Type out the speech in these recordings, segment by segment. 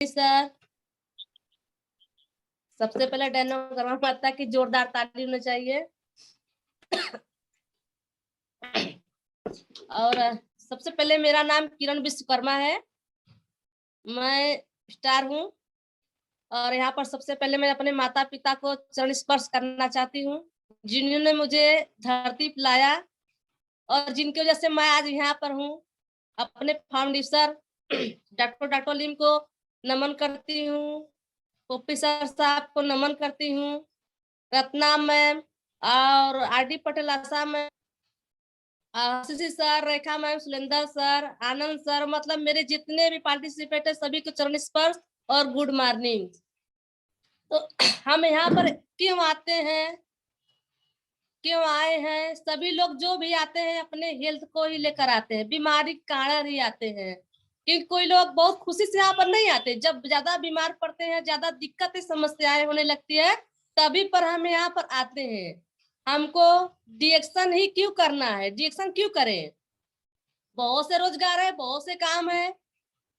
Sir, सबसे पहले डैनो करना पड़ता है कि जोरदार ताली होनी चाहिए। और सबसे पहले मेरा नाम किरण विश्वकर्मा है, मैं स्टार हूँ। और यहाँ पर सबसे पहले मैं अपने माता पिता को चरण स्पर्श करना चाहती हूँ, जिन्होंने मुझे धरती पे लाया और जिनकी वजह से मैं आज यहाँ पर हूँ। अपने फाउंडेशन डॉक्टर लीम को नमन करती हूँ, पोपी सर साहब को नमन करती हूँ, रत्ना मैम और आरडी पटेल आशा मैम, आशीष सर, रेखा मैम, सुलेंदर सर, आनंद सर, मतलब मेरे जितने भी पार्टिसिपेट है सभी को चरण स्पर्श और गुड मॉर्निंग। तो हम यहाँ पर क्यों आते हैं, क्यों आए हैं? सभी लोग जो भी आते हैं अपने हेल्थ को ही लेकर आते हैं, बीमारी के कारण ही आते हैं। क्योंकि कोई लोग बहुत खुशी से यहाँ पर नहीं आते, जब ज्यादा बीमार पड़ते हैं, ज्यादा दिक्कतें समस्याएं होने लगती है, तभी पर हम यहाँ पर आते हैं। हमको डिएक्शन ही क्यों करना है, डिएक्शन क्यों करें? बहुत से रोजगार है, बहुत से काम है,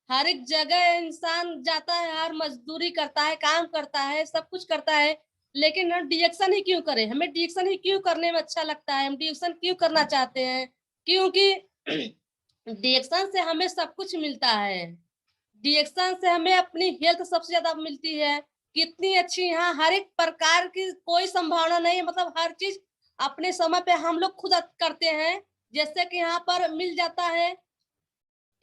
हर एक जगह इंसान जाता है, हर मजदूरी करता है, काम करता है, सब कुछ करता है, लेकिन हम डिएक्शन ही क्यों करें? हमें डिएक्शन ही क्यों करने में अच्छा लगता है, हम डिएक्शन क्यों करना चाहते हैं? क्योंकि डिएक्शन से हमें सब कुछ मिलता है। डिएक्शन से हमें अपनी हेल्थ सबसे ज्यादा मिलती है। कितनी अच्छी यहाँ हर एक प्रकार की कोई संभावना नहीं है, मतलब हर चीज अपने समय पे हम लोग खुद करते हैं। जैसे कि यहाँ पर मिल जाता है,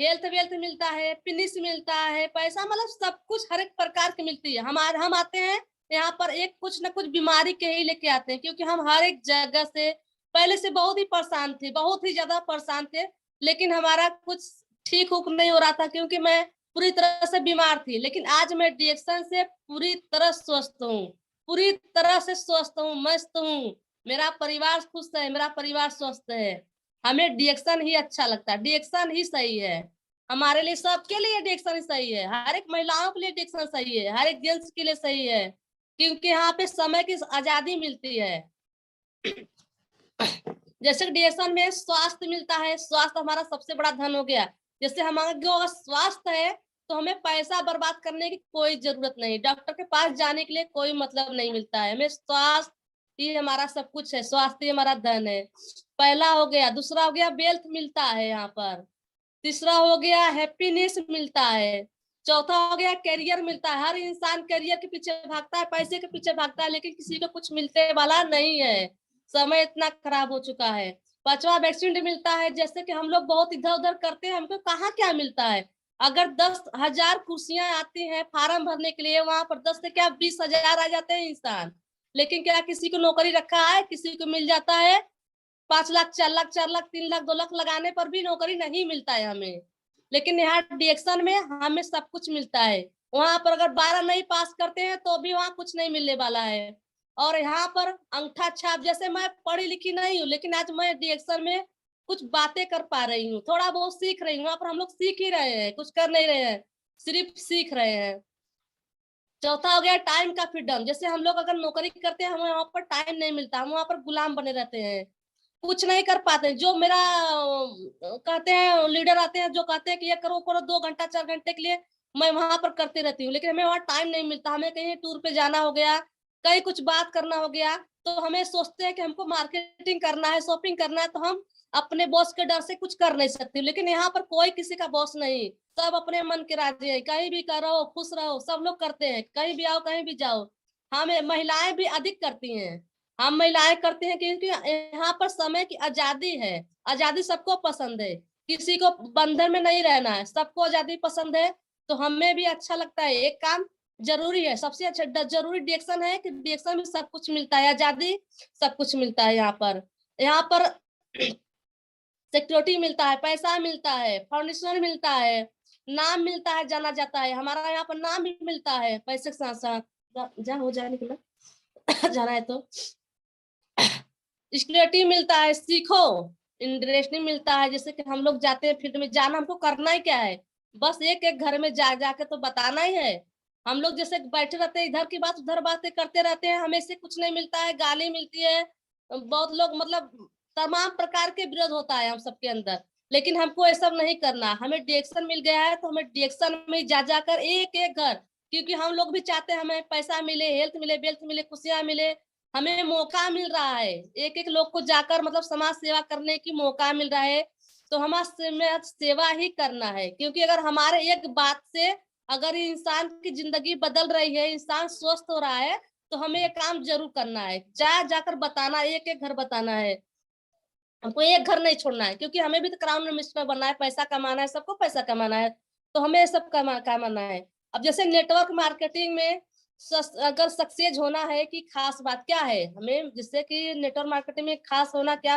हेल्थ वेल्थ मिलता है, फिनिश मिलता है, पैसा, मतलब सब कुछ हर एक प्रकार की मिलती है। हम आते हैं यहाँ पर एक कुछ ना कुछ बीमारी के ही लेके आते हैं, क्योंकि हम हर एक जगह से पहले से बहुत ही परेशान थे, बहुत ही ज्यादा परेशान थे, लेकिन हमारा कुछ ठीक हुक नहीं हो रहा था, क्योंकि मैं पूरी तरह से बीमार थी। लेकिन आज मैं डिएक्शन से पूरी तरह स्वस्थ हूँ, पूरी तरह से स्वस्थ हूँ, मस्त हूँ। मेरा परिवार खुश है, मेरा परिवार स्वस्थ है। हमें डिएक्शन ही अच्छा लगता है, डिएक्शन ही सही है हमारे लिए, सबके लिए डिएक्शन ही सही है, हर एक महिलाओं के लिए डिएक्शन सही है, हर एक जेंट्स के लिए सही है, क्योंकि यहाँ पे समय की आजादी मिलती है। जैसे डिएक्शन में स्वास्थ्य मिलता है, स्वास्थ्य हमारा सबसे बड़ा धन हो गया। जैसे हमारा जो अगर स्वास्थ्य है तो हमें पैसा बर्बाद करने की कोई जरूरत नहीं, डॉक्टर के पास जाने के लिए कोई मतलब नहीं मिलता है। हमें स्वास्थ्य ही हमारा सब कुछ है, स्वास्थ्य ही हमारा धन है। पहला हो गया, दूसरा हो गया वेल्थ मिलता है यहाँ पर, तीसरा हो गया हैप्पीनेस मिलता है, चौथा हो गया करियर मिलता है। हर इंसान करियर के पीछे भागता है, पैसे के पीछे भागता है, लेकिन किसी को कुछ मिलने वाला नहीं है, समय इतना खराब हो चुका है। पांचवा वैक्सीन मिलता है, जैसे कि हम लोग बहुत इधर उधर करते हैं, हमको कहाँ क्या मिलता है। अगर 10,000 कुर्सियां आती हैं फार्म भरने के लिए, वहां पर 10 से क्या 20,000 आ जाते हैं इंसान, लेकिन क्या किसी को नौकरी रखा है? किसी को मिल जाता है 5 लाख, 4 लाख, 4 लाख, 3 लाख, 2 लाख लगाने पर भी नौकरी नहीं मिलता है हमें। लेकिन यहाँ डिएक्शन में हमें सब कुछ मिलता है। वहां पर अगर 12 नहीं पास करते हैं तो भी वहां कुछ नहीं मिलने वाला है। और यहाँ पर अंगूठा छाप, जैसे मैं पढ़ी लिखी नहीं हूँ, लेकिन आज मैं डिएक्शन में कुछ बातें कर पा रही हूँ, थोड़ा बहुत सीख रही हूँ। वहां पर हम लोग सीख ही रहे हैं, कुछ कर नहीं रहे हैं, सिर्फ सीख रहे हैं। चौथा हो गया टाइम का फ्रीडम, जैसे हम लोग अगर नौकरी करते हैं, हमें वहां पर टाइम नहीं मिलता, हम वहां पर गुलाम बने रहते हैं, कुछ नहीं कर पाते। जो मेरा कहते हैं लीडर आते हैं, जो कहते हैं कि ये करो करो, 2 घंटा 4 घंटे के लिए मैं वहां पर करती रहती हूँ, लेकिन हमें वहां टाइम नहीं मिलता। हमें कहीं टूर पे जाना हो गया, कहीं कुछ बात करना हो गया, तो हमें सोचते हैं कि हमको मार्केटिंग करना है, शॉपिंग करना है, तो हम अपने बॉस के डर से कुछ कर नहीं सकते। लेकिन यहाँ पर कोई किसी का बॉस नहीं, सब अपने मन के राजी है, कहीं भी करो खुश रहो, सब लोग करते हैं, कहीं भी आओ कहीं भी जाओ। हमें महिलाएं भी अधिक करती हैं, हम महिलाएं करते हैं, क्योंकि यहाँ पर समय की आजादी है, आजादी सबको पसंद है, किसी को बंधन में नहीं रहना है, सबको आजादी पसंद है। तो हमें भी अच्छा लगता है, एक काम जरूरी है, सबसे अच्छा जरूरी डिएक्शन है कि डिएक्शन में सब कुछ मिलता है, आजादी सब कुछ मिलता है। यहाँ पर सिक्योरिटी मिलता है, पैसा मिलता है, फाउंडेशन मिलता है, नाम मिलता है, जाना जाता है, हमारा यहाँ पर नाम भी मिलता है पैसे के साथ साथ। जा हो जाए निकला जाना है तो सिक्योरिटी मिलता है, सीखो, इंटरेस्टिंग मिलता है। जैसे कि हम लोग जाते हैं फील्ड में, जाना हमको करना ही क्या है, बस एक एक घर में जा जाके तो बताना ही है। हम लोग जैसे बैठे रहते हैं, इधर की बात उधर बातें करते रहते हैं, हमें से कुछ नहीं मिलता है, गाली मिलती है, बहुत लोग मतलब तमाम प्रकार के विरोध होता है हम सबके अंदर। लेकिन हमको ये सब नहीं करना। हमें डायरेक्शन मिल गया है तो हमें डायरेक्शन में जा जाकर एक एक घर, क्योंकि हम लोग भी चाहते हैं हमें पैसा मिले, हेल्थ मिले, वेल्थ मिले, खुशियां मिले। हमें मौका मिल रहा है एक एक लोग को जाकर मतलब समाज सेवा करने की मौका मिल रहा है, तो हमारा सेवा ही करना है। क्योंकि अगर हमारे एक बात से अगर इंसान की जिंदगी बदल रही है, इंसान स्वस्थ हो रहा है, तो हमें ये काम जरूर करना है। जा जाकर बताना, एक एक घर बताना है। हमको एक घर नहीं छोड़ना है, क्योंकि हमें भी तो क्राउन मिनिस्टर बनना है, पैसा कमाना है, सबको पैसा कमाना है, तो हमें ये सब कमाना है। अब जैसे नेटवर्क मार्केटिंग में अगर सक्सेस होना है कि खास बात क्या है हमें, जिससे कि नेटवर्क मार्केटिंग में खास होना क्या,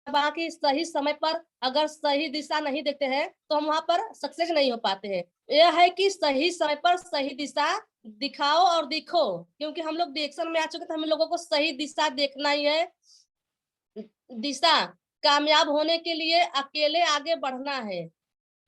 बाकी सही समय पर अगर सही दिशा नहीं देते हैं तो हम वहां पर सक्सेस नहीं हो पाते हैं। यह है कि सही समय पर सही दिशा दिखाओ और दिखो, क्योंकि हम लोग डायरेक्शन में आ चुके तो हम लोगों को सही दिशा देखना ही है। दिशा कामयाब होने के लिए अकेले आगे बढ़ना है।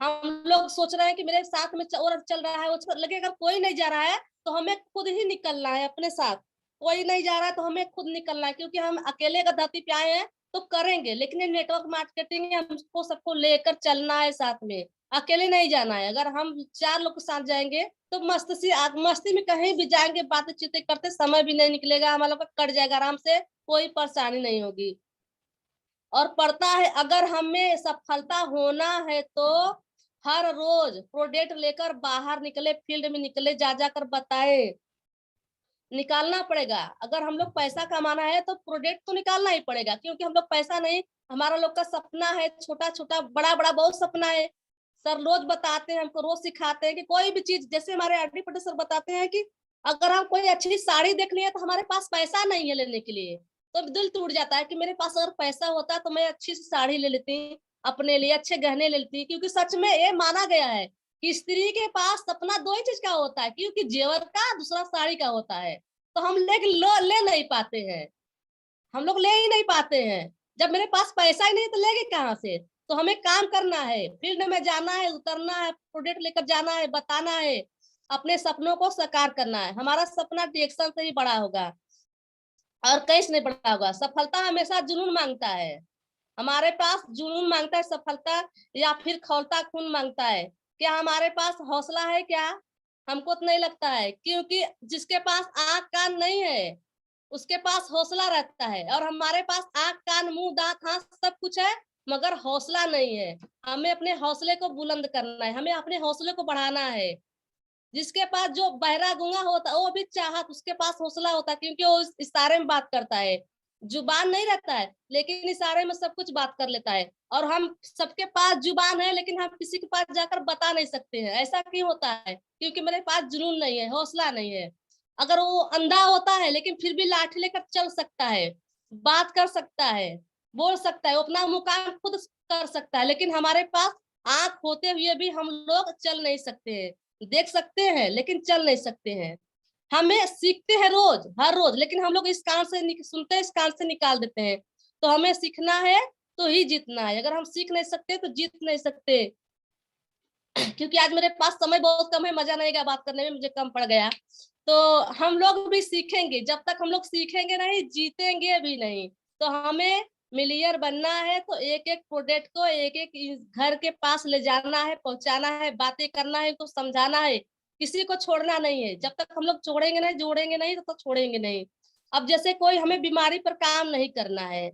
हम लोग सोच रहे हैं कि मेरे साथ में और चल रहा है, वो लगे अगर कोई नहीं जा रहा है तो हमें खुद ही निकलना है अपने साथ। कोई नहीं जा रहा है तो हमें खुद निकलना है, क्योंकि हम अकेले अगर धरती पे आए हैं तो करेंगे, लेकिन ये नेटवर्क मार्केटिंग है, हमको सबको लेकर चलना है साथ में, अकेले नहीं जाना है। अगर हम 4 लोग के साथ जाएंगे तो मस्ती में कहीं भी जाएंगे, बातचीत करते समय भी नहीं निकलेगा, हमारा लोग का कट जाएगा आराम से, कोई परेशानी नहीं होगी। और पड़ता है अगर हमें सफलता होना है तो हर रोज प्रोडक्ट लेकर बाहर निकले, फील्ड में निकले, जा जाकर बताए, निकालना पड़ेगा। अगर हम लोग पैसा कमाना है तो प्रोडक्ट तो निकालना ही पड़ेगा, क्योंकि हम लोग पैसा नहीं, हमारा लोग का सपना है, छोटा छोटा बड़ा बड़ा बहुत सपना है। सर रोज बताते हैं, हमको रोज सिखाते हैं कि कोई भी चीज, जैसे हमारे आरडी पटेल सर बताते हैं कि अगर हम कोई अच्छी साड़ी देख लिए तो हमारे पास पैसा नहीं है लेने के लिए, तो दिल टूट जाता है कि मेरे पास अगर पैसा होता तो मैं अच्छी सी साड़ी ले लेती, अपने लिए अच्छे गहने ले लेती। क्योंकि सच में ये माना गया है कि स्त्री के पास सपना 2 ही चीज का होता है, क्योंकि जेवर का, दूसरा साड़ी का होता है। तो हम ले नहीं पाते हैं, हम लोग ले ही नहीं पाते हैं। जब मेरे पास पैसा ही नहीं तो लेंगे कहाँ से। तो हमें काम करना है, फील्ड में जाना है, उतरना है, प्रोडक्ट लेकर जाना है, बताना है, अपने सपनों को साकार करना है। हमारा सपना डायरेक्शन से ही बड़ा होगा और कहीं से नहीं बड़ा होगा। सफलता हमेशा जुनून मांगता है, हमारे पास जुनून मांगता है सफलता, या फिर खौलता खून मांगता है। क्या हमारे पास हौसला है क्या? हमको तो नहीं लगता है, क्योंकि जिसके पास आंख कान नहीं है उसके पास हौसला रहता है, और हमारे पास आंख कान मुंह दांत हाथ सब कुछ है मगर हौसला नहीं है। हमें अपने हौसले को बुलंद करना है, हमें अपने हौसले को बढ़ाना है। जिसके पास, जो बहरा गूंगा होता है वो भी चाहत उसके पास हौसला होता है, क्योंकि वो इशारे में बात करता है, जुबान नहीं रहता है लेकिन इशारे में सब कुछ बात कर लेता है। और हम सबके पास जुबान है लेकिन हम किसी के पास जाकर बता नहीं सकते हैं। ऐसा क्यों होता है? क्योंकि मेरे पास जुनून नहीं है, हौसला नहीं है। अगर वो अंधा होता है लेकिन फिर भी लाठी लेकर चल सकता है, बात कर सकता है, बोल सकता है, वो अपना मुकाम खुद कर सकता है, लेकिन हमारे पास आंख होते हुए भी हम लोग चल नहीं सकते हैं। देख सकते हैं लेकिन चल नहीं सकते हैं। हमें सीखते हैं रोज, हर रोज, लेकिन हम लोग इस कान से सुनते हैं, इस कान से निकाल देते हैं। तो हमें सीखना है तो ही जीतना है, अगर हम सीख नहीं सकते तो जीत नहीं सकते। क्योंकि आज मेरे पास समय बहुत कम है, मजा नहीं आएगा बात करने में, मुझे कम पड़ गया। तो हम लोग भी सीखेंगे, जब तक हम लोग सीखेंगे नहीं जीतेंगे भी नहीं। तो हमें मिलियर बनना है तो एक एक प्रोडक्ट को एक एक घर के पास ले जाना है, पहुंचाना है, बातें करना है, तो समझाना है, किसी को छोड़ना नहीं है। जब तक हम लोग छोड़ेंगे नहीं, जोड़ेंगे नहीं, तो छोड़ेंगे नहीं। अब जैसे कोई हमें बीमारी पर काम नहीं करना है,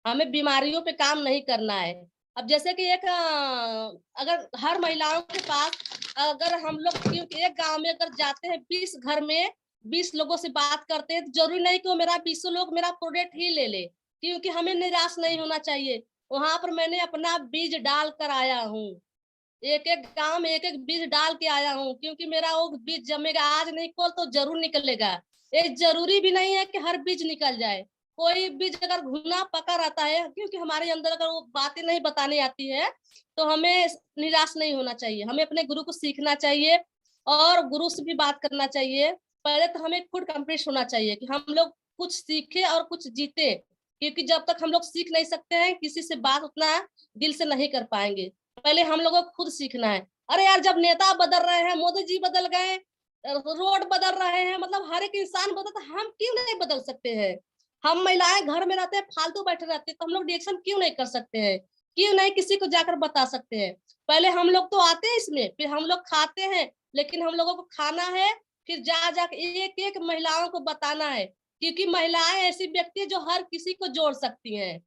हमें बीमारियों पे काम नहीं करना है। अब जैसे कि एक अगर हर महिलाओं के पास, अगर हम लोग क्योंकि एक गांव में अगर जाते हैं 20 घर में 20 लोगों से बात करते हैं, तो जरूरी नहीं कि वो मेरा 20 लोग मेरा प्रोडक्ट ही ले ले, क्योंकि हमें निराश नहीं होना चाहिए। वहां पर मैंने अपना बीज डाल कर आया हूँ, एक एक गांव में एक एक बीज डाल के आया हूँ, क्योंकि मेरा वो बीज जमेगा, आज नहीं कल तो जरूर निकलेगा। ये जरूरी भी नहीं है कि हर बीज निकल जाए, कोई बीज अगर घुना पका रहता है, क्योंकि हमारे अंदर अगर वो बातें नहीं बताने आती है तो हमें निराश नहीं होना चाहिए। हमें अपने गुरु को सीखना चाहिए और गुरु से भी बात करना चाहिए। पहले तो हमें खुद कंप्लीट होना चाहिए कि हम लोग कुछ सीखे और कुछ जीते, क्योंकि जब तक हम लोग सीख नहीं सकते हैं किसी से बात उतना दिल से नहीं कर पाएंगे। पहले हम लोगों को खुद सीखना है। अरे यार, जब नेता बदल रहे हैं, मोदी जी बदल गए, रोड बदल रहे हैं, मतलब हर एक इंसान बदल, तो हम क्यों नहीं बदल सकते हैं? हम महिलाएं घर में रहते हैं, फालतू बैठे रहते हैं, तो हम लोग रिएक्शन क्यों नहीं कर सकते हैं? क्यों नहीं किसी को जाकर बता सकते हैं? पहले हम लोग तो आते हैं इसमें, फिर हम लोग खाते हैं, लेकिन हम लोगों को खाना है, फिर जा जाके एक एक महिलाओं को बताना है, क्योंकि महिलाएं ऐसी व्यक्ति है जो हर किसी को जोड़ सकती हैं।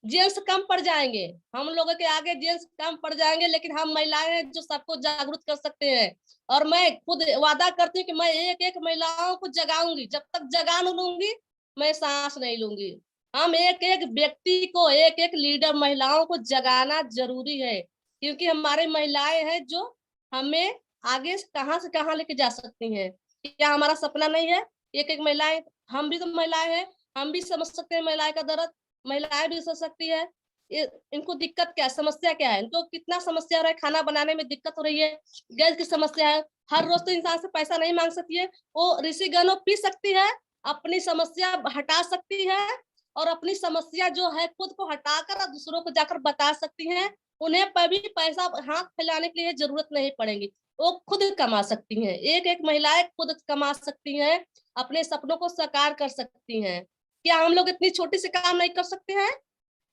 जेंट्स कम पड़ जाएंगे, हम लोगों के आगे जेंट्स कम पड़ जाएंगे, लेकिन हम महिलाएं हैं जो सबको जागरूक कर सकते हैं। और मैं खुद वादा करती हूँ कि मैं एक एक महिलाओं को जगाऊंगी, जब तक जगा नहीं लूंगी मैं सांस नहीं लूंगी। हम एक एक व्यक्ति को, एक एक लीडर महिलाओं को जगाना जरूरी है, क्योंकि हमारी महिलाएं हैं जो हमें आगे से कहाँ लेके जा सकती हैं। क्या हमारा सपना नहीं है? एक एक महिलाएं, हम भी तो महिलाएं हैं, हम भी समझ सकते हैं महिलाएं का दर्द, महिलाएं भी समझ सकती है। इनको दिक्कत क्या, समस्या क्या है, इनको कितना समस्या हो रहा है, खाना बनाने में दिक्कत हो रही है, गैस की समस्या है। हर रोज तो इंसान से पैसा नहीं मांग सकती है, वो ऋषि गणों पी सकती है, अपनी समस्या हटा सकती है, और अपनी समस्या जो है खुद को हटाकर दूसरों को जाकर बता सकती हैं। उन्हें कभी पैसा हाथ फैलाने के लिए जरूरत नहीं पड़ेगी, वो खुद कमा सकती हैं। एक एक महिलाएं खुद कमा सकती हैं, अपने सपनों को साकार कर सकती हैं। क्या हम लोग इतनी छोटी सी काम नहीं कर सकते हैं?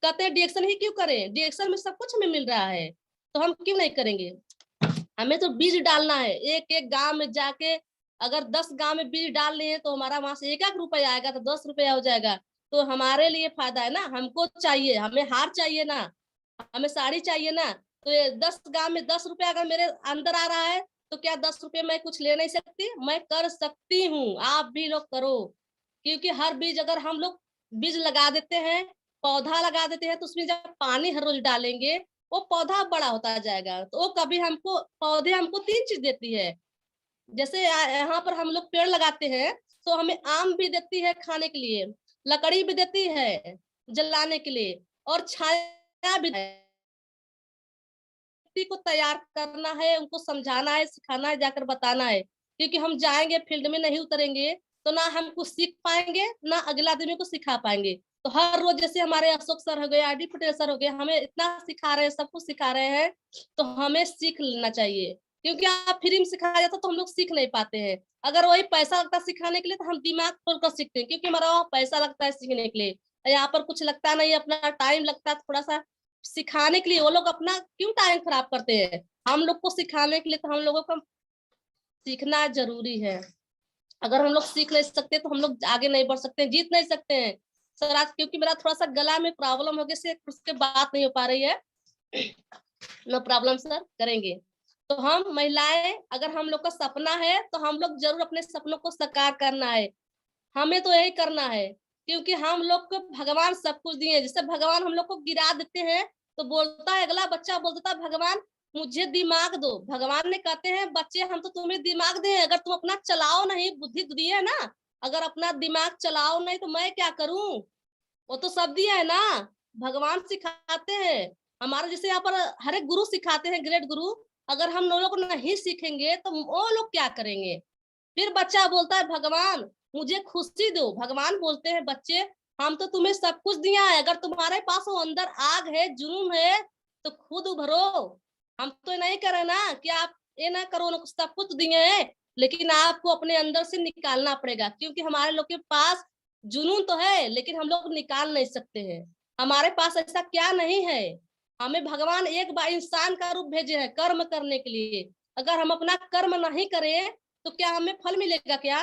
कहते हैं डिएक्शन ही क्यों करें, डिएक्शन में सब कुछ हमें मिल रहा है, तो हम क्यों नहीं करेंगे? हमें तो बीज डालना है, एक एक गांव में जाके अगर 10 गांव में बीज डाल लिए तो हमारा वहां से 1 1 रुपया आएगा, तो 10 रुपया हो जाएगा, तो हमारे लिए फायदा है ना। हमको चाहिए, हमें हार चाहिए ना, हमें साड़ी चाहिए ना। तो ये 10 गांव में 10 रुपया अगर मेरे अंदर आ रहा है, तो क्या 10 रुपये मैं कुछ ले नहीं सकती? मैं कर सकती हूँ, आप भी लोग करो। क्योंकि हर बीज अगर हम लोग बीज लगा देते हैं, पौधा लगा देते हैं, तो उसमें जब पानी हर रोज डालेंगे, वो पौधा बड़ा होता जाएगा। तो वो कभी हमको, पौधे हमको 3 चीज देती है। जैसे यहाँ पर हम लोग पेड़ लगाते हैं, तो हमें आम भी देती है खाने के लिए, लकड़ी भी देती है जलाने के लिए, और छाया भी है। व्यक्ति को तैयार करना है, उनको समझाना है, सिखाना है, जाकर बताना है, क्योंकि हम जाएंगे फील्ड में नहीं उतरेंगे तो ना हम कुछ सीख पाएंगे, ना अगला आदमी को सिखा पाएंगे। तो हर रोज जैसे हमारे अशोक सर हो गए, आर डी पटेल सर हो गए, हमें इतना सिखा रहे हैं, सब कुछ सिखा रहे हैं, तो हमें सीख लेना चाहिए। क्योंकि आप फ्री में सिखाया जाता तो हम लोग सीख नहीं पाते हैं। अगर वही पैसा लगता सिखाने के लिए, तो हम दिमाग खोलकर सीखते हैं, क्योंकि हमारा वहाँ पैसा लगता है सीखने के लिए, यहाँ पर कुछ लगता नहीं, अपना टाइम लगता है थोड़ा सा सिखाने के लिए। वो लोग अपना क्यों टाइम खराब करते हैं हम लोग को सिखाने के लिए? तो हम लोगों को सीखना जरूरी है। अगर हम लोग सीख नहीं सकते तो हम लोग आगे नहीं बढ़ सकते, जीत नहीं सकते हैं। सर आज क्योंकि मेरा थोड़ा सा गला में प्रॉब्लम हो गई से उसके बात नहीं हो पा रही है। नो प्रॉब्लम सर, करेंगे। तो हम महिलाएं, अगर हम लोग का सपना है तो हम लोग जरूर अपने सपनों को साकार करना है। हमें तो यही करना है, क्योंकि हम लोग को भगवान सब कुछ दिए। जैसे भगवान हम लोग को गिरा देते हैं, तो बोलता है अगला बच्चा, बोलता है भगवान मुझे दिमाग दो। भगवान ने कहते हैं बच्चे हम तो तुम्हें दिमाग दे, अगर तुम अपना चलाओ नहीं, बुद्धि तो दी है ना, अगर अपना दिमाग चलाओ नहीं तो मैं क्या करूं? वो तो सब दिया है ना, भगवान सिखाते हैं। हमारे जैसे यहाँ पर हर एक गुरु सिखाते हैं, ग्रेट गुरु। अगर हम लोग नहीं सीखेंगे तो वो लोग क्या करेंगे? फिर बच्चा बोलता है भगवान मुझे खुशी दो। भगवान बोलते हैं बच्चे हम तो तुम्हें सब कुछ दिया है, अगर तुम्हारे पास वो अंदर आग है, जुनून है, तो खुद उभरो। हम तो नहीं करे ना कि आप ये ना करो ना, सब कुछ दिए हैं, लेकिन आपको अपने अंदर से निकालना पड़ेगा, क्योंकि हमारे लोग के पास जुनून तो है, लेकिन हम लोग निकाल नहीं सकते हैं। हमारे पास ऐसा क्या नहीं है? हमें भगवान एक बार इंसान का रूप भेजे है कर्म करने के लिए। अगर हम अपना कर्म नहीं करें तो क्या हमें फल मिलेगा? क्या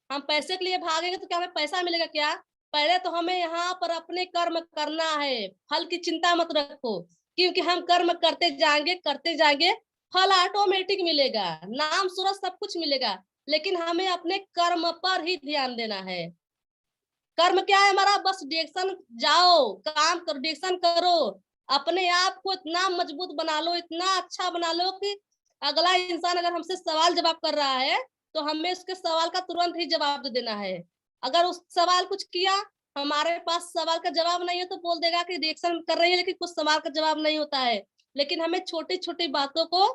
हम पैसे के लिए भागेंगे तो क्या हमें पैसा मिलेगा? क्या पहले तो हमें यहाँ पर अपने कर्म करना है, फल की चिंता मत रखो, क्योंकि हम कर्म करते जाएंगे, फल ऑटोमेटिक मिलेगा, नाम सूरज सब कुछ मिलेगा, लेकिन हमें अपने कर्म पर ही ध्यान देना है। कर्म क्या है हमारा? बस डिएक्शन जाओ, काम करो, डिएक्शन करो, अपने आप को इतना मजबूत बना लो, इतना अच्छा बना लो कि अगला इंसान अगर हमसे सवाल जवाब कर रहा है तो हमें उसके सवाल का तुरंत ही जवाब दे देना है। अगर उस सवाल कुछ किया, हमारे पास सवाल का जवाब नहीं है, तो बोल देगा कि रिएक्शन कर रही है, लेकिन कुछ सवाल का जवाब नहीं होता है। लेकिन हमें छोटी छोटी बातों को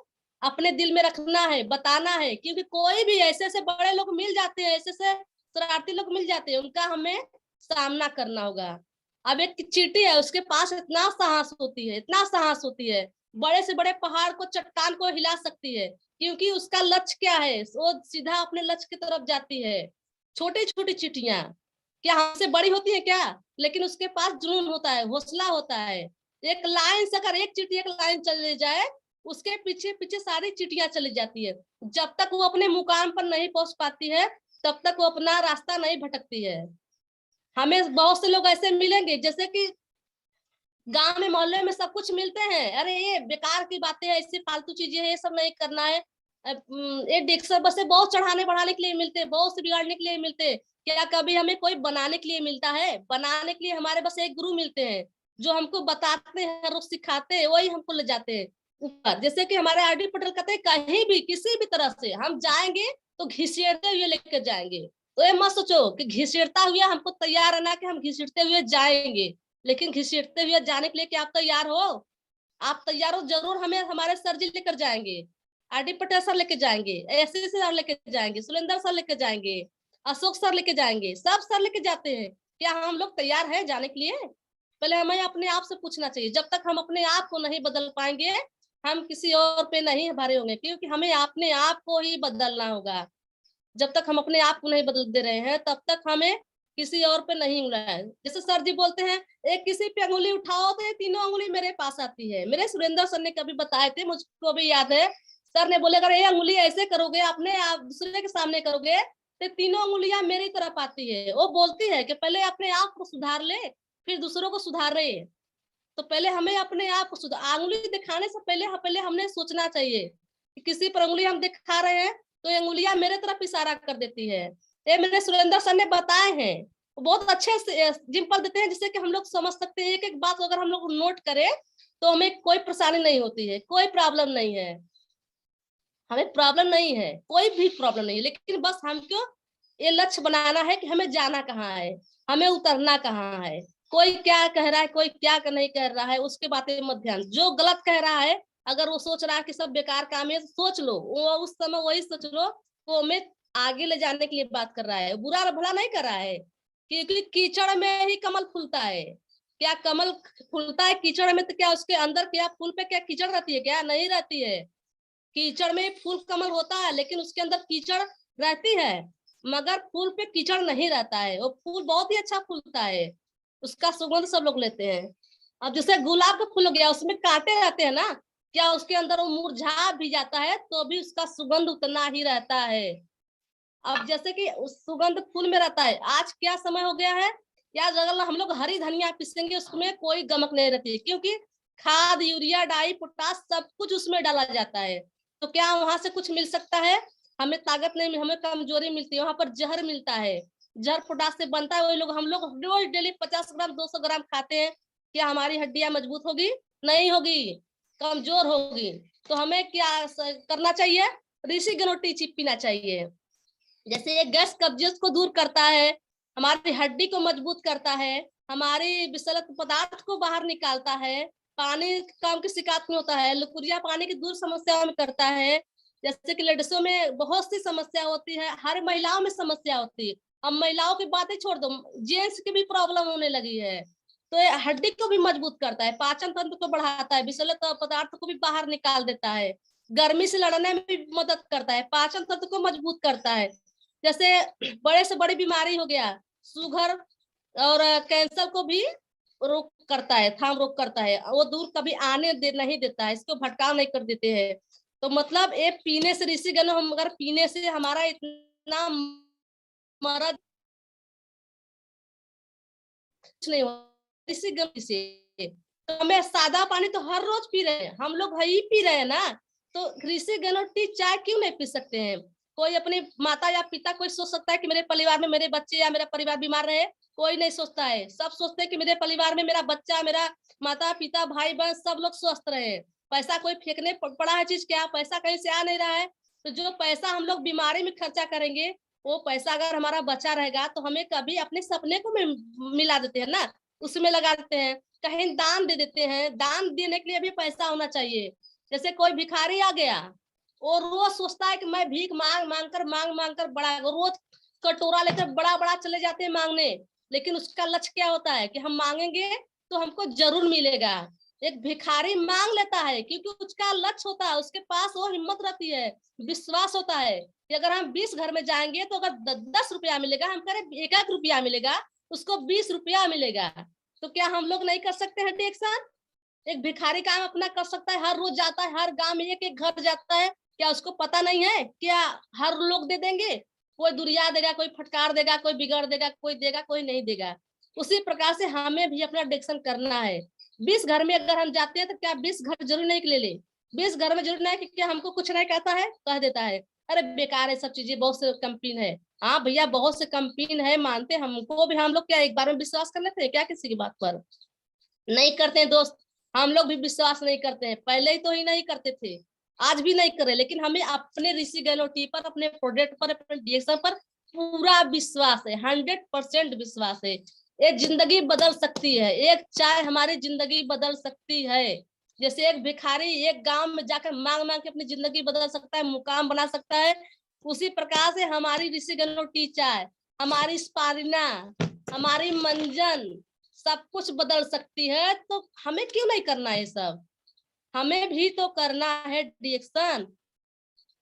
अपने दिल में रखना है, बताना है, क्योंकि कोई भी ऐसे ऐसे बड़े लोग मिल जाते हैं, ऐसे ऐसे शरारती लोग मिल जाते हैं, उनका हमें सामना करना होगा। अब एक चींटी है, उसके पास इतना साहस होती है, इतना साहस होती है, बड़े से बड़े पहाड़ को, चट्टान को हिला सकती है, क्योंकि उसका लक्ष्य क्या है, वो सीधा अपने लक्ष्य की तरफ जाती है। छोटी छोटी चींटियां क्या हमसे बड़ी होती है क्या? लेकिन उसके पास जुनून होता है, हौसला होता है। एक लाइन से अगर एक चींटी एक लाइन चली जाए, उसके पीछे पीछे सारी चींटियां चली जाती है। जब तक वो अपने मुकाम पर नहीं पहुंच पाती है, तब तक वो अपना रास्ता नहीं भटकती है। हमें बहुत से लोग ऐसे मिलेंगे जैसे कि गांव में मोहल्ले में सब कुछ मिलते हैं, अरे ये बेकार की बातें हैं, इससे फालतू चीजें हैं, ये सब नहीं करना है। ये डिक्सर बस से बहुत चढ़ाने बढ़ाने के लिए मिलते हैं, बहुत से बिगाड़ने के लिए मिलते हैं। क्या कभी हमें कोई बनाने के लिए मिलता है? बनाने के लिए हमारे बस एक गुरु मिलते हैं, जो हमको बताते हैं, रोज सिखाते हैं, वही हमको ले जाते हैं ऊपर। जैसे कि हमारे आरडी पटेल कहते हैं, कहीं भी किसी भी तरह से हम जाएंगे तो घिसेड़ते हुए लेकर जाएंगे। तो ये मत सोचो कि घिसेड़ता हुए हमको तैयार रहना कि हम घिसेड़ते हुए जाएंगे, लेकिन घिसेटते हुए जाने के लिए क्या आप तैयार हो? आप तैयार हो जरूर, हमें हमारे सर जी लेकर जाएंगे, आरडी पटेल सर लेके जाएंगे, एससी सर लेके जाएंगे, सुरेंद्र सर लेके जाएंगे, अशोक सर लेके जाएंगे, सब सर लेके जाते हैं। क्या हम लोग तैयार हैं जाने के लिए? पहले हमें अपने आप से पूछना चाहिए। जब तक हम अपने आप को नहीं बदल पाएंगे, हम किसी और पे नहीं भारी होंगे, क्योंकि हमें अपने आप को ही बदलना होगा। जब तक हम अपने आप को नहीं बदल दे रहे हैं, तब तक हमें किसी और पे नहीं उंगला है। जैसे सर जी बोलते हैं, एक किसी पे अंगुली उठाओ तो ये तीनों अंगुली मेरे पास आती है। मेरे सुरेंद्र सर ने कभी बताए थे, मुझको भी याद है। सर ने बोले, अगर ये अंगुली ऐसे करोगे, अपने आप दूसरे के सामने करोगे, तो तीनों अंगुलियां मेरी तरफ आती है। वो बोलती है कि पहले अपने आप को सुधार ले, फिर दूसरों को सुधारे। तो पहले हमें अपने आप को सुधार, अंगुली दिखाने से पहले हमने सोचना चाहिए कि किसी पर अंगुली हम दिखा रहे हैं तो ये अंगुलियां मेरे तरफ इशारा कर देती है। ये मेरे सुरेंद्र सर ने बताए हैं, वो बहुत अच्छे से एग्जाम्पल देते हैं, जिससे कि हम लोग समझ सकते हैं। एक एक बात को अगर हम लोग नोट करें तो हमें कोई परेशानी नहीं होती है, कोई प्रॉब्लम नहीं है। हमें प्रॉब्लम नहीं है, कोई भी प्रॉब्लम नहीं है, लेकिन बस हमको ये लक्ष्य बनाना है कि हमें जाना कहाँ है, हमें उतरना कहाँ है। कोई क्या कह रहा है, कोई क्या नहीं कह रहा है, उसके बातें मत ध्यान। जो गलत कह रहा है, अगर वो सोच रहा है कि सब बेकार काम है, सोच लो, वो उस समय वही सोच लो, वो हमें आगे ले जाने के लिए बात कर रहा है, बुरा भला नहीं कर रहा है। क्योंकि कीचड़ में ही कमल फूलता है। क्या कमल फूलता है कीचड़ में? तो क्या उसके अंदर, क्या फूल पे क्या कीचड़ रहती है? क्या नहीं रहती है। कीचड़ में फूल कमल होता है, लेकिन उसके अंदर कीचड़ रहती है, मगर फूल पे कीचड़ नहीं रहता है। वो फूल बहुत ही अच्छा फूलता है, उसका सुगंध सब लोग लेते हैं। अब जैसे गुलाब का फूल हो गया, उसमें कांटे रहते हैं ना, क्या उसके अंदर वो मुरझा भी जाता है तो भी उसका सुगंध उतना ही रहता है। अब जैसे कि उस सुगंध फूल में रहता है। आज क्या समय हो गया है, या अगर हम लोग हरी धनिया पीसेंगे, उसमें कोई गमक नहीं रहती है, क्योंकि खाद, यूरिया, डाई, पोटास सब कुछ उसमें डाला जाता है। तो क्या वहां से कुछ मिल सकता है? हमें ताकत नहीं, हमें कमजोरी मिलती है। वहां पर जहर मिलता है, जहर पोटास से बनता है। वही लोग, हम लोग रोज डेली 50 ग्राम 200 ग्राम खाते हैं, क्या हमारी हड्डियां मजबूत होगी? नहीं होगी, कमजोर होगी। तो हमें क्या करना चाहिए? ऋषि गनोटी चीप पीना चाहिए। जैसे ये गैस कब्जियत को दूर करता है, हमारी हड्डी को मजबूत करता है, हमारी विषैले पदार्थ को बाहर निकालता है, पानी काम की शिकायत में होता है, लुकुरिया पानी की दूर समस्याओं में करता है। जैसे कि लेडीजों में बहुत सी समस्या होती है, हर महिलाओं में समस्या होती है। अब महिलाओं की बातें छोड़ दो, जेंट्स की भी प्रॉब्लम होने लगी है। तो ये हड्डी को भी मजबूत करता है, पाचन तंत्र को बढ़ाता है, विषैले पदार्थ को भी बाहर निकाल देता है, गर्मी से लड़ने में भी मदद करता है, पाचन तंत्र को मजबूत करता है। जैसे बड़े से बड़ी बीमारी हो गया, शुगर और कैंसर को भी रोक करता है, थाम रोक करता है, वो दूर कभी नहीं देता है, इसको भटकाव नहीं कर देते हैं। तो मतलब ये पीने से, ऋषि गण, हम अगर पीने से हमारा इतना मरद कुछ नहीं हो, ऋषि गण से। तो हमें सादा पानी तो हर रोज पी रहे हैं, हम लोग ही पी रहे हैं ना। तो ऋषि गनोटी चाय क्यों नहीं पी सकते हैं? कोई अपनी माता या पिता, कोई सोच सकता है कि मेरे परिवार में मेरे बच्चे या मेरा परिवार बीमार रहे? कोई नहीं सोचता है। सब सोचते हैं कि मेरे परिवार में मेरा बच्चा, मेरा माता पिता, भाई बहन सब लोग स्वस्थ रहे। पैसा कोई फेंकने पड़ा है चीज? क्या पैसा कहीं से आ नहीं रहा है? तो जो पैसा हम लोग बीमारी में खर्चा करेंगे, वो पैसा अगर हमारा बचा रहेगा तो हमें कभी अपने सपने को मिला देते हैं ना, उसमें लगा देते हैं, कहीं दान दे देते हैं। दान देने के लिए भी पैसा होना चाहिए। जैसे कोई भिखारी आ गया, वो रोज सोचता है कि मैं भीख मांग मांग कर बड़ा, रोज कटोरा लेकर बड़ा बड़ा चले जाते हैं मांगने। लेकिन उसका लक्ष्य क्या होता है कि हम मांगेंगे तो हमको जरूर मिलेगा। एक भिखारी मांग लेता है क्योंकि उसका लक्ष्य होता है, उसके पास वो हिम्मत रहती है, विश्वास होता है कि अगर हम 20 घर में जाएंगे तो अगर 10 रुपया मिलेगा, हम करें 1 रुपया मिलेगा, उसको 20 रुपया मिलेगा। तो क्या हम लोग नहीं कर सकते हैं डिएक्शन? एक भिखारी काम अपना कर सकता है, हर रोज जाता है, हर गांव में एक एक घर जाता है, क्या उसको पता नहीं है? क्या हर लोग दे देंगे? कोई दुरिया देगा, कोई फटकार देगा, कोई बिगड़ देगा, कोई देगा, कोई नहीं देगा। उसी प्रकार से हमें भी अपना डिएक्शन करना है। 20 घर में अगर हम जाते हैं तो क्या 20 घर जरूरी नहीं कि ले ले? 20 घर में जरूरी नहीं कि क्या हमको कुछ नहीं कहता है, कह देता है अरे बेकार है सब चीजें, बहुत से कंपीन है। हाँ भैया बहुत से कंपीन है, मानते हमको भी, हम लोग क्या एक बार में विश्वास कर लेते हैं क्या किसी की बात पर? नहीं करते हैं दोस्त, हम लोग भी विश्वास नहीं करते हैं, पहले ही तो ही नहीं करते थे, आज भी नहीं करे, लेकिन हमें अपने ऋषि गैलोटी पर, अपने प्रोडक्ट पर, अपने डिएक्शन पर पूरा विश्वास है, 100% विश्वास है। ये जिंदगी बदल सकती है, एक चाय हमारी जिंदगी बदल सकती है। जैसे एक भिखारी एक गांव में जाकर मांग मांग के अपनी जिंदगी बदल सकता है, मुकाम बना सकता है, उसी प्रकार से हमारी ऋषि गैलोटी चाय, हमारी स्पारिना, हमारी मंजन सब कुछ बदल सकती है। तो हमें क्यों नहीं करना है सब? हमें भी तो करना है डिएक्शन।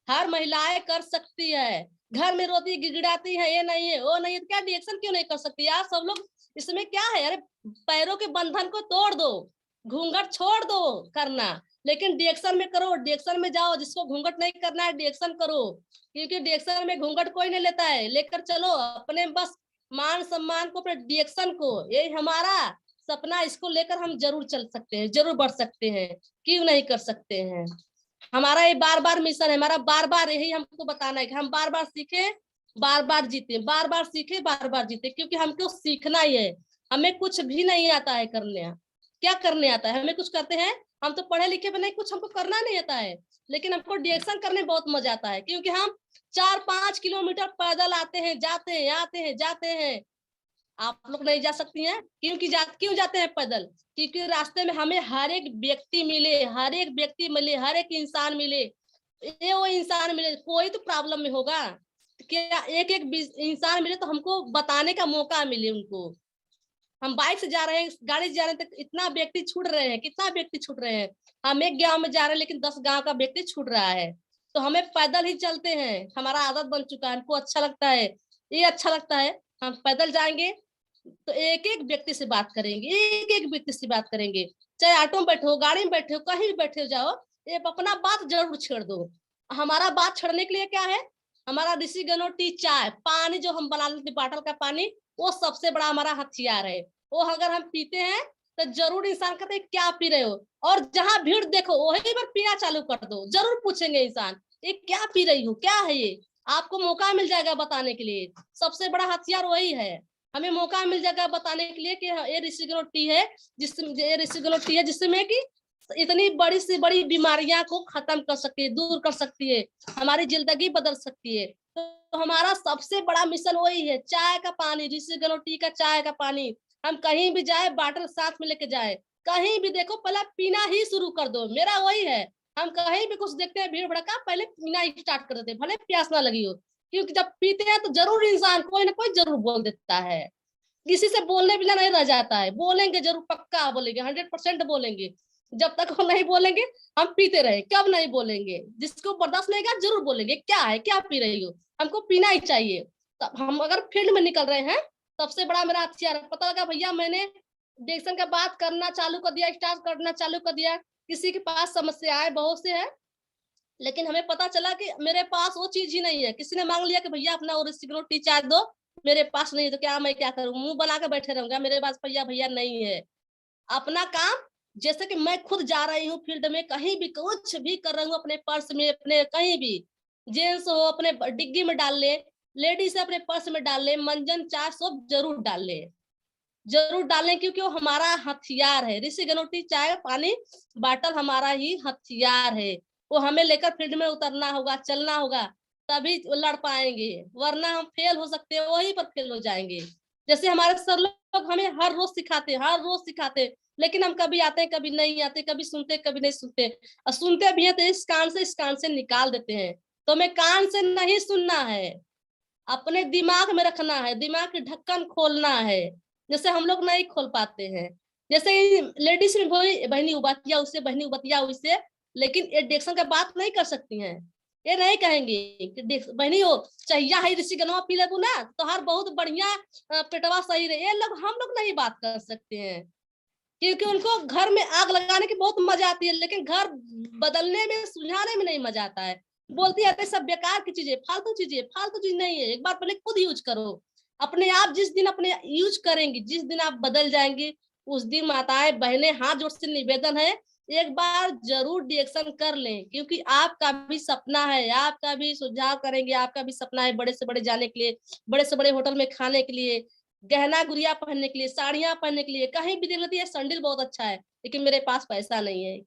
हर महिलाएं कर सकती है, घर में रोती गिड़गिड़ाती है, ये नहीं है वो नहीं है, तो क्या डिएक्शन क्यों नहीं कर सकती यार सब लोग? इसमें क्या है? अरे पैरों के बंधन को तोड़ दो, घूंघट छोड़ दो करना, लेकिन डिएक्शन में करो, डिएक्शन में जाओ। जिसको घूंघट नहीं करना है डिएक्शन करो, क्योंकि डिएक्शन में घूंघट कोई नहीं लेता है। लेकर चलो अपने बस मान सम्मान को, अपने डिएक्शन को, यही हमारा सपना, इसको लेकर हम जरूर चल सकते हैं, जरूर बढ़ सकते हैं, क्यों नहीं कर सकते हैं? हमारा ये बार बार मिशन है, हमारा बार बार यही हमको बताना है कि हम बार बार सीखे, बार बार जीते, बार बार सीखे, बार बार जीते, क्योंकि हमको सीखना ही है। हमें कुछ भी नहीं आता है करने, क्या करने आता है? हमें कुछ करते हैं, हम तो पढ़े लिखे भी नहीं, कुछ हमको करना नहीं आता है, लेकिन हमको डिएक्शन करने में बहुत मजा आता है, क्योंकि हम 4-5 किलोमीटर पैदल आते हैं, जाते हैं, आते हैं, जाते हैं। आप लोग नहीं जा सकती हैं? क्यों जाते हैं पैदल? क्योंकि रास्ते में हमें हर एक व्यक्ति मिले, हर एक व्यक्ति मिले, हर एक इंसान मिले, ये वो इंसान मिले, कोई तो प्रॉब्लम में होगा, क्या एक एक इंसान मिले तो हमको बताने का मौका मिले उनको। हम बाइक से जा रहे हैं, गाड़ी से जा रहे हैं, तो इतना व्यक्ति छूट रहे हैं, कितना व्यक्ति छूट रहे हैं। हम एक गांव में जा रहे हैं लेकिन 10 गांव का व्यक्ति छूट रहा है। तो हमें पैदल ही चलते हैं, हमारा आदत बन चुका है, हमको अच्छा लगता है, ये अच्छा लगता है। हम पैदल जाएंगे तो एक एक व्यक्ति से बात करेंगे, एक एक व्यक्ति से बात करेंगे, चाहे ऑटो में बैठे हो, गाड़ी में बैठे हो, कहीं भी बैठे हो जाओ, ये अपना बात जरूर छेड़ दो। हमारा बात छेड़ने के लिए क्या है? हमारा ऋषि गैलोटी चाय, पानी जो हम बना लेते बॉटल का पानी, वो सबसे बड़ा हमारा हथियार है। वो अगर हम पीते हैं तो जरूर इंसान कहते हैं क्या पी रहे हो, और जहां भीड़ देखो वहीं पर पीना चालू कर दो, जरूर पूछेंगे इंसान ये क्या पी रही हो, क्या है ये? आपको मौका मिल जाएगा बताने के लिए, सबसे बड़ा हथियार वही है। हमें मौका मिल जाएगा बताने के लिए कि ये ऋषि गैलोटी है, जिसमें कि इतनी बड़ी से बड़ी बीमारियां को खत्म कर सकती है, दूर कर सकती है, हमारी जिंदगी बदल सकती है। तो हमारा सबसे बड़ा मिशन वही है, चाय का पानी, ऋषि गैलोटी का चाय का पानी। हम कहीं भी जाए बॉटल साथ में लेके जाए, कहीं भी देखो पहले पीना ही शुरू कर दो, मेरा वही है। हम कहीं भी कुछ देखते हैं भीड़ भड़का, पहले पीना ही स्टार्ट कर देते, भले प्यास ना लगी हो, क्योंकि जब पीते हैं तो जरूर इंसान कोई ना कोई जरूर बोल देता है, किसी से बोलने बिना नहीं रह जाता है, बोलेंगे जरूर, पक्का बोलेंगे, 100% बोलेंगे। जब तक वो नहीं बोलेंगे हम पीते रहे, कब नहीं बोलेंगे, जिसको बर्दाश्त नहीं होगा जरूर बोलेंगे क्या है, क्या पी रही हो, हमको पीना ही चाहिए। तब हम अगर फील्ड में निकल रहे हैं, सबसे बड़ा मेरा हथियार है, पता लगा भैया मैंने डिएक्शन का बात करना चालू कर दिया, स्टार्ट करना चालू कर दिया, किसी के पास समस्याएं बहुत से है, लेकिन हमें पता चला कि मेरे पास वो चीज ही नहीं है, किसी ने मांग लिया कि भैया अपना और सिक्योरिटी चार्ज दो, मेरे पास नहीं है, तो क्या मैं क्या करूं, मुंह बना के बैठे रहूंगा, मेरे पास भैया भैया नहीं है। अपना काम, जैसे कि मैं खुद जा रही हूँ फील्ड में, कहीं भी कुछ भी कर रही हूँ, अपने पर्स में, अपने कहीं भी, जेंट्स हो अपने डिग्गी में डाल ले, लेडीज अपने पर्स में डाल ले, मंजन चाय सब जरूर डाल ले, जरूर डालें, क्योंकि वो हमारा हथियार है। ऋषि गैलोटी चाय पानी बॉटल हमारा ही हथियार है, वो हमें लेकर फील्ड में उतरना होगा, चलना होगा, तभी लड़ पाएंगे, वरना हम फेल हो सकते हैं, वहीं पर फेल हो जाएंगे। जैसे हमारे सर लोग हमें हर रोज सिखाते, हर रोज सिखाते, लेकिन हम कभी आते हैं कभी नहीं आते, कभी सुनते कभी नहीं सुनते, और सुनते भी है तो इस कान से निकाल देते हैं। तो हमें कान से नहीं सुनना है, अपने दिमाग में रखना है, दिमाग की ढक्कन खोलना है, जैसे हम लोग नहीं खोल पाते हैं। जैसे लेडीज में बहनी उबतिया उससे, बहनी उबतिया उससे, लेकिन एडिक्शन का बात नहीं कर सकती हैं, ये नहीं कहेंगे कि देख बहनी हो चाहिए है ऋषि गनवा पी लेबू ना तो हर बहुत बढ़िया पेटवा सही रहे, ये लोग हम लोग नहीं बात कर सकते हैं, क्योंकि उनको घर में आग लगाने की बहुत मजा आती है, लेकिन घर बदलने में सुलझाने में नहीं मजा आता है। बोलती है सब बेकार की चीजें, फालतू चीज नहीं है, एक बार पहले खुद यूज करो। अपने आप जिस दिन अपने यूज करेंगे, जिस दिन आप बदल जाएंगे, उस दिन माताएं बहनें हाथ जोड़ से निवेदन है एक बार जरूर रिएक्शन कर लें, क्योंकि आपका भी सपना है, आपका भी सुझाव करेंगे, आपका भी सपना है बड़े से बड़े जाने के लिए, बड़े से बड़े होटल में खाने के लिए, गहना गुड़िया पहनने के लिए, साड़ियां पहनने के लिए। कहीं भी देख लेती है सैंडल बहुत अच्छा है, लेकिन मेरे पास पैसा नहीं है,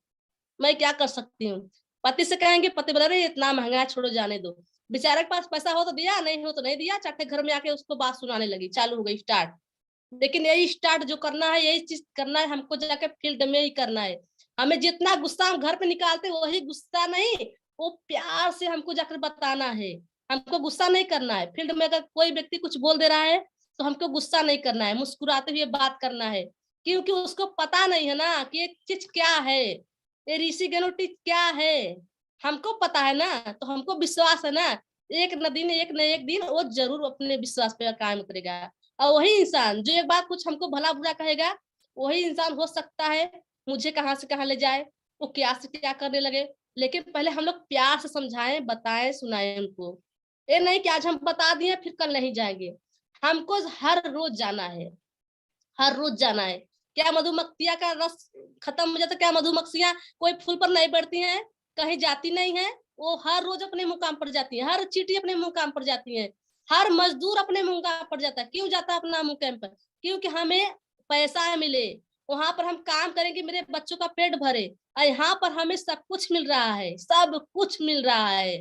मैं क्या कर सकती हूँ। पति से कहेंगे, पति बोला रहे इतना महंगा है, छोड़ो जाने दो। बेचारे के पास पैसा हो तो दिया, नहीं हो तो नहीं दिया, चाटे घर में आके उसको बात सुनाने लगी, चालू हो गई स्टार्ट। लेकिन यही स्टार्ट जो करना है, यही चीज करना है हमको, जाके फील्ड में ही करना है। हमें जितना गुस्सा हम घर पे निकालते वही गुस्सा नहीं, वो प्यार से हमको जाकर बताना है। हमको गुस्सा नहीं करना है, फील्ड में अगर कोई व्यक्ति कुछ बोल दे रहा है तो हमको गुस्सा नहीं करना है, मुस्कुराते हुए बात करना है, क्योंकि उसको पता नहीं है ना कि एक चीज क्या है, ये ऋषि गणोटी क्या है। हमको पता है ना, तो हमको विश्वास है ना, एक न एक दिन वो जरूर अपने विश्वास पे कायम उतरेगा। और वही इंसान जो एक बार कुछ हमको भला बुरा कहेगा, वही इंसान हो सकता है मुझे कहाँ से कहाँ ले जाए, वो क्या से क्या करने लगे। लेकिन पहले हम लोग प्यार से समझाएं, बताएं, सुनाएं उनको। ये नहीं कि आज हम बता दिए फिर कल नहीं जाएंगे। हमको हर रोज जाना है, हर रोज जाना है। क्या मधुमक्खियां का रस खत्म हो जाता, क्या मधुमक्खियां कोई फूल पर नहीं बैठती हैं, कहीं जाती नहीं है, वो हर रोज अपने मुकाम पर जाती है, हर चींटी अपने मुकाम पर जाती है, हर मजदूर अपने मुकाम पर जाता है। क्यों जाता है अपना मुकाम पर? क्योंकि हमें पैसा मिले, वहां पर हम काम करेंगे, मेरे बच्चों का पेट भरे। और यहाँ पर हमें सब कुछ मिल रहा है, सब कुछ मिल रहा है,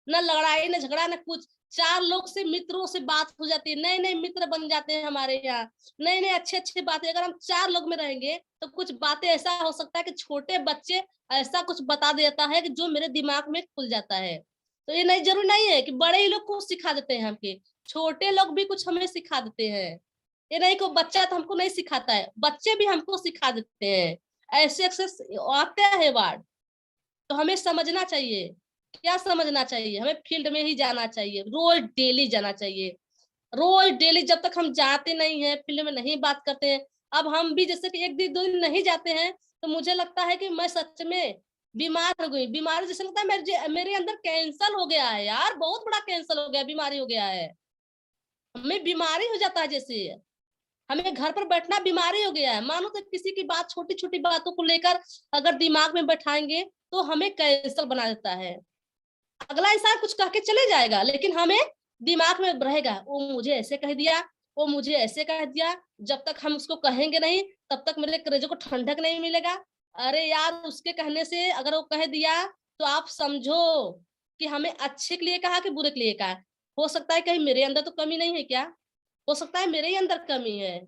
न लड़ाई न झगड़ा न कुछ। चार लोग से मित्रों से बात हो जाती है, नए नए मित्र बन जाते हैं हमारे यहाँ, नए नए अच्छे अच्छे बातें। अगर हम चार लोग में रहेंगे तो कुछ बातें ऐसा हो सकता है कि छोटे बच्चे ऐसा कुछ बता देता है कि जो मेरे दिमाग में खुल जाता है। तो ये नहीं जरूरी नहीं है कि बड़े ही लोग कुछ सिखा देते हैं हमके, छोटे लोग भी कुछ हमें सिखा देते हैं। ये नहीं को बच्चा तो हमको नहीं सिखाता है, बच्चे भी हमको सिखा देते हैं। ऐसे ऐसे आते हैं वर्ड, तो हमें समझना चाहिए। क्या समझना चाहिए? हमें फील्ड में ही जाना चाहिए, रोज डेली जाना चाहिए। रोज डेली जब तक हम जाते नहीं है फील्ड में, नहीं बात करते हैं। अब हम भी जैसे कि एक दिन दो दिन नहीं जाते हैं तो मुझे लगता है कि मैं सच में बीमार हो गई, बीमारी जैसे लगता है मेरे अंदर कैंसर हो गया है यार, बहुत बड़ा कैंसर हो गया, बीमारी हो गया है। हमें बीमारी हो जाता है, जैसे हमें घर पर बैठना बीमारी हो गया है। मानो तो किसी की बात, छोटी छोटी बातों को लेकर अगर दिमाग में बैठाएंगे तो हमें कैंसर बना देता है। अगला इंसान कुछ कह के चले जाएगा, लेकिन हमें दिमाग में रहेगा वो मुझे ऐसे कह दिया, वो मुझे ऐसे कह दिया। जब तक हम उसको कहेंगे नहीं तब तक मेरे कलेजे को ठंडक नहीं मिलेगा। अरे यार, उसके कहने से अगर वो कह दिया तो आप समझो कि हमें अच्छे के लिए कहा कि बुरे के लिए कहा। हो सकता है कहीं मेरे अंदर तो कमी नहीं है क्या? हो सकता है मेरे ही अंदर कमी है।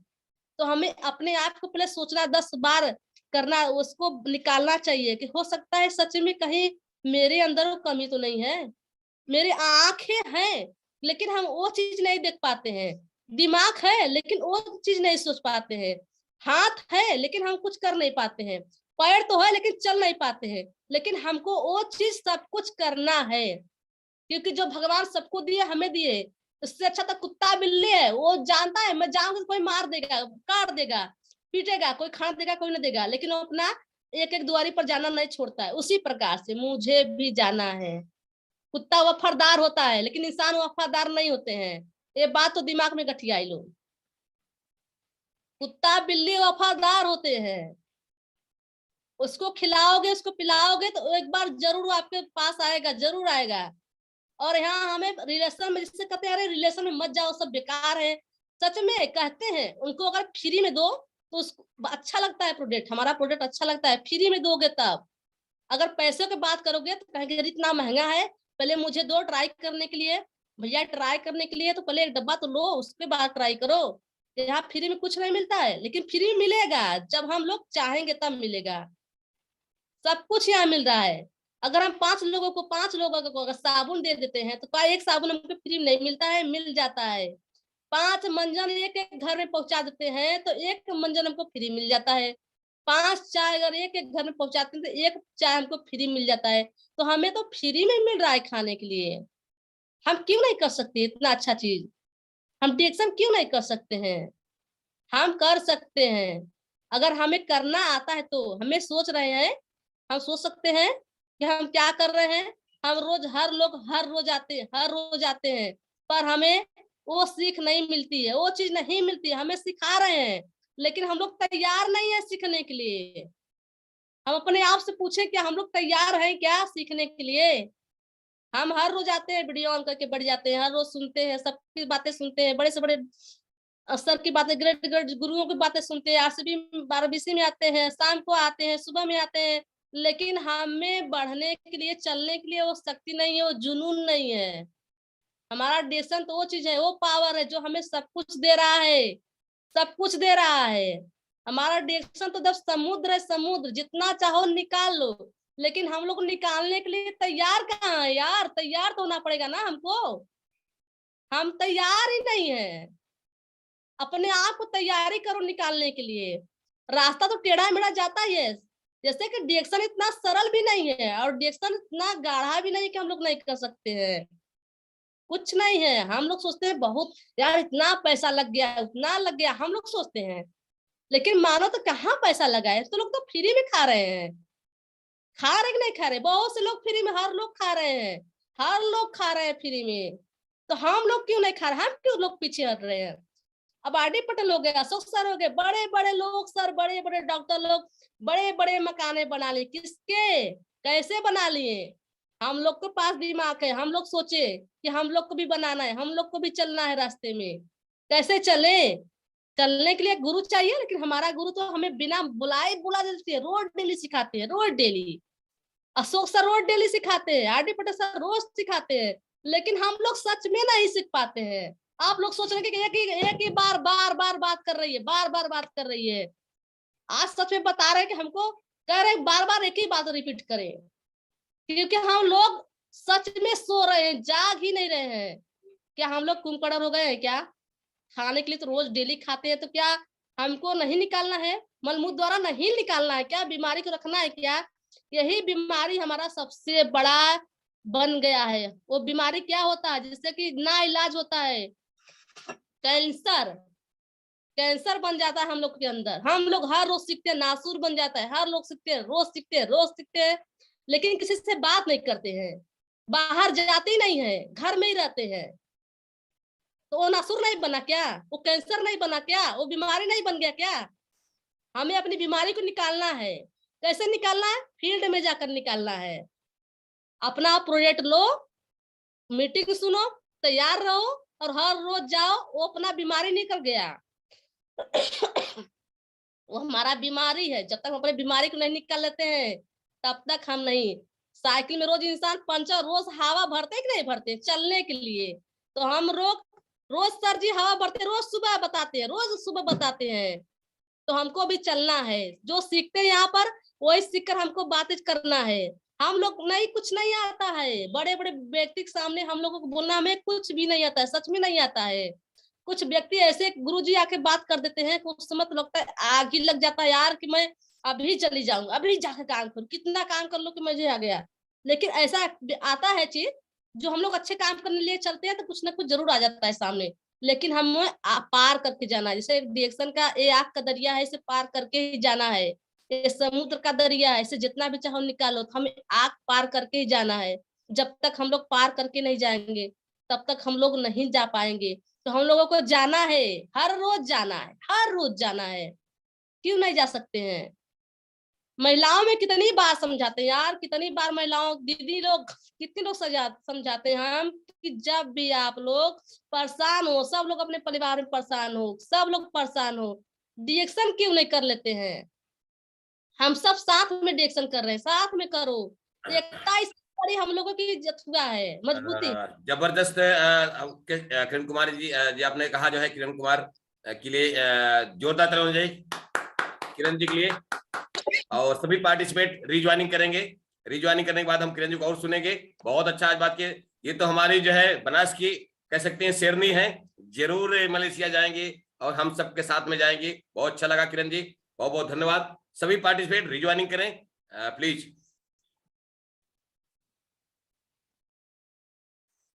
तो हमें अपने आप को पहले सोचना 10 बार करना, उसको निकालना चाहिए कि हो सकता है सच में कहीं मेरे अंदर वो कमी तो नहीं है। मेरी आंखें हैं लेकिन हम वो चीज नहीं देख पाते हैं, दिमाग है लेकिन वो चीज नहीं सोच पाते हैं, हाथ है लेकिन हम कुछ कर नहीं पाते हैं, पैर तो है लेकिन चल नहीं पाते हैं। लेकिन हमको वो चीज सब कुछ करना है, क्योंकि जो भगवान सबको दिए हमें दिए। इससे अच्छा तो कुत्ता बिल्ली है, वो जानता है मैं जाऊंगा तो कोई मार देगा, काट देगा, पीटेगा, कोई खाना देगा कोई नहीं देगा, लेकिन वो अपना एक एक दुआरी पर जाना नहीं छोड़ता है। उसी प्रकार से मुझे भी जाना है। कुत्ता वफादार होता है लेकिन इंसान वफादार नहीं होते हैं, ये बात तो दिमाग में गठियाई लो। कुत्ता बिल्ली वफादार होते हैं, उसको खिलाओगे उसको पिलाओगे तो एक बार जरूर वो आपके पास आएगा, जरूर आएगा। और यहाँ हमें रिलेशन में जिससे कहते हैं अरे रिलेशन में मत जाओ सब बेकार है, सच में कहते हैं। उनको अगर फ्री में दो तो उसको अच्छा लगता है, प्रोडक्ट हमारा प्रोडक्ट अच्छा लगता है, फ्री में दोगे तब। अगर पैसे की बात करोगे तो कहेंगे इतना महंगा है, पहले मुझे दो ट्राई करने के लिए। भैया ट्राई करने के लिए तो पहले एक डब्बा तो लो, उसके बाद ट्राई करो। यहाँ फ्री में कुछ नहीं मिलता है, लेकिन फ्री मिलेगा जब हम लोग चाहेंगे तब मिलेगा। सब कुछ यहाँ मिल रहा है। अगर हम 5 लोगों को अगर साबुन दे देते हैं तो क्या एक साबुन हमको फ्री में नहीं मिलता है? मिल जाता है। 5 मंजन एक एक घर में पहुंचा देते हैं तो एक मंजन हमको फ्री मिल जाता है। 5 चाय अगर एक एक घर में पहुंचाते हैं तो एक चाय हमको फ्री मिल जाता है। तो हमें तो फ्री में मिल रहा है खाने के लिए, हम क्यों नहीं कर सकते इतना अच्छा चीज? हम डिएक्शन क्यों नहीं कर सकते हैं? हम कर सकते हैं। अगर हमें करना आता है तो हमें सोच रहे हैं, हम सोच सकते हैं कि हम क्या कर रहे हैं। हम रोज हर रोज आते हैं, पर हमें वो सीख नहीं मिलती है, वो चीज नहीं मिलती है। हमें सिखा रहे हैं लेकिन हम लोग तैयार नहीं है सीखने के लिए। हम अपने आप से पूछे क्या हम लोग तैयार हैं क्या सीखने के लिए? हम हर रोज आते हैं, वीडियो ऑन करके बैठ जाते हैं, हर रोज सुनते हैं, सबकी बातें सुनते हैं, बड़े से बड़े सर की बातें, ग्रेट ग्रेट गुरुओं की बातें सुनते हैं, आरसीबी 12 में आते हैं, शाम को आते हैं, सुबह में आते हैं। लेकिन हमें बढ़ने के लिए, चलने के लिए वो शक्ति नहीं है, वो जुनून नहीं है। हमारा डेशन तो वो चीज है, वो पावर है जो हमें सब कुछ दे रहा है, सब कुछ दे रहा है। हमारा डेशन तो जब समुद्र है, समुद्र जितना चाहो निकाल लो, लेकिन हम लोग निकालने के लिए तैयार कहाँ है यार? तैयार तो होना पड़ेगा ना हमको। हम तैयार ही नहीं है। अपने आप को तैयारी करो निकालने के लिए। रास्ता तो टेढ़ा मेढ़ा जाता ही है, जैसे कि डिएक्शन इतना सरल भी नहीं है और डिएक्शन इतना गाढ़ा भी नहीं कि हम लोग नहीं कर सकते हैं। कुछ नहीं है। हम लोग सोचते हैं बहुत यार इतना पैसा लग गया, उतना लग गया, हम लोग सोचते हैं। लेकिन मानो तो कहाँ पैसा लगा है? तो लोग तो फ्री में खा रहे हैं। खा रहे कि नहीं खा रहे? बहुत से लोग फ्री में, हर लोग खा रहे हैं, हर लोग खा रहे हैं फ्री में। तो हम लोग क्यों नहीं खा रहे? हम क्यों लोग पीछे हट रहे हैं? अब आरडी पटेल हो गए, अशोक सर हो गए, बड़े बड़े लोग सर, बड़े बड़े डॉक्टर लोग बड़े बड़े मकाने बना लिए। किसके? कैसे बना लिए? हम लोग के पास दिमाग है, हम लोग सोचे कि हम लोग को भी बनाना है, हम लोग को भी चलना है रास्ते में। कैसे चले? चलने के लिए गुरु चाहिए, लेकिन हमारा गुरु तो हमें बिना बुलाए बुला देते हैं, रोज डेली सिखाते हैं, रोज डेली। अशोक सर रोज डेली सिखाते हैं, आरडी पटेल सर रोज सिखाते हैं, लेकिन हम लोग सच में नहीं सीख पाते हैं। आप लोग सोच रहे हैं कि एक ही बार बार बार बात कर रही है, बार बार बात कर रही है। आज सच में बता रहे हैं कि हमको कह रहे हैं बार बार एक ही बात रिपीट करें, क्योंकि हम लोग सच में सो रहे हैं, जाग ही नहीं रहे हैं। क्या हम लोग कुंकड़ हो गए हैं क्या? खाने के लिए तो रोज डेली खाते हैं, तो क्या हमको नहीं निकालना है? मलमूत्र द्वारा नहीं निकालना है क्या? बीमारी को रखना है क्या? यही बीमारी हमारा सबसे बड़ा बन गया है। वो बीमारी क्या होता है जिससे कि ना इलाज होता है? कैंसर। कैंसर बन जाता है हम लोग के अंदर। हम लोग हर रोज सीखते हैं, नासूर बन जाता है, हर लोग सीखते हैं, रोज सीखते हैं, रोज सीखते हैं, लेकिन किसी से बात नहीं करते हैं, बाहर जाते ही नहीं है, घर में ही रहते हैं। तो वो नासूर नहीं बना क्या? वो कैंसर नहीं बना क्या? वो बीमारी नहीं बन गया क्या? हमें अपनी बीमारी को निकालना है। कैसे निकालना है? फील्ड में जाकर निकालना है। अपना प्रोजेक्ट लो, मीटिंग सुनो, तैयार रहो और हर रोज जाओ। वो अपना बीमारी निकल गया। वो हमारा बीमारी है। जब तक हम अपने बीमारी को नहीं निकाल लेते हैं तब तक हम नहीं। साइकिल में रोज इंसान पंचर, रोज हवा भरते कि नहीं भरते चलने के लिए? तो हम रोज सर जी हवा भरते, रोज सुबह बताते हैं, रोज सुबह बताते हैं। तो हमको भी चलना है, जो सीखते हैं यहाँ पर वही सीखकर हमको बातें करना है। हम लोग नहीं, कुछ नहीं आता है। बड़े बड़े व्यक्ति के सामने हम लोगों को बोलना हमें कुछ भी नहीं आता है, सच में नहीं आता है। कुछ व्यक्ति ऐसे गुरुजी आके बात कर देते हैं, कुछ समय तो लगता है आग ही लग जाता है यार कि मैं अभी चली जाऊंगा, अभी जाकर काम करूँ, कितना काम कर लो कि मुझे आ गया। लेकिन ऐसा आता है चीज, जो हम लोग अच्छे काम करने लिए चलते हैं तो कुछ ना कुछ जरूर आ जाता है सामने। लेकिन हमें पार करके जाना है। जैसे डिएक्शन का ये आग का दरिया है, इसे पार करके ही जाना है। ये समुद्र का दरिया है, इसे जितना भी चाहो निकालो, तो हमें आग पार करके ही जाना है। जब तक हम लोग पार करके नहीं जाएंगे तब तक हम लोग नहीं जा पाएंगे। तो हम लोगों को जाना है, हर रोज जाना है, हर रोज जाना है। क्यों नहीं जा सकते हैं? महिलाओं में कितनी बार समझाते हैं यार, कितनी बार महिलाओं दीदी लोग, कितने लोग समझाते हैं हम कि जब भी आप लोग परेशान हो, सब लोग अपने परिवार में परेशान हो, सब लोग परेशान हो, डिएक्शन क्यों नहीं कर लेते हैं? हम सब साथ में डिएक्शन कर रहे हैं, साथ में करो। एकता इस बड़ी हम लोगों की जज्बा है, मजबूती। जबरदस्त। किरण कुमार जी, जी आपने कहा जो है किरण कुमार के लिए जोरदार तालियां हो जाए किरण जी के लिए। और सभी पार्टिसिपेट रिज्वाइनिंग करेंगे। रिज्वाइनिंग करने के बाद हम किरण जी को और सुनेंगे। बहुत अच्छा आज बात की। ये तो हमारी जो है बनास की कह सकते हैं शेरनी है। जरूर मलेशिया जाएंगे और हम सबके साथ में जाएंगे। बहुत अच्छा लगा किरण जी, बहुत बहुत धन्यवाद। सभी पार्टिसिपेट रिज्वाइनिंग करें प्लीज।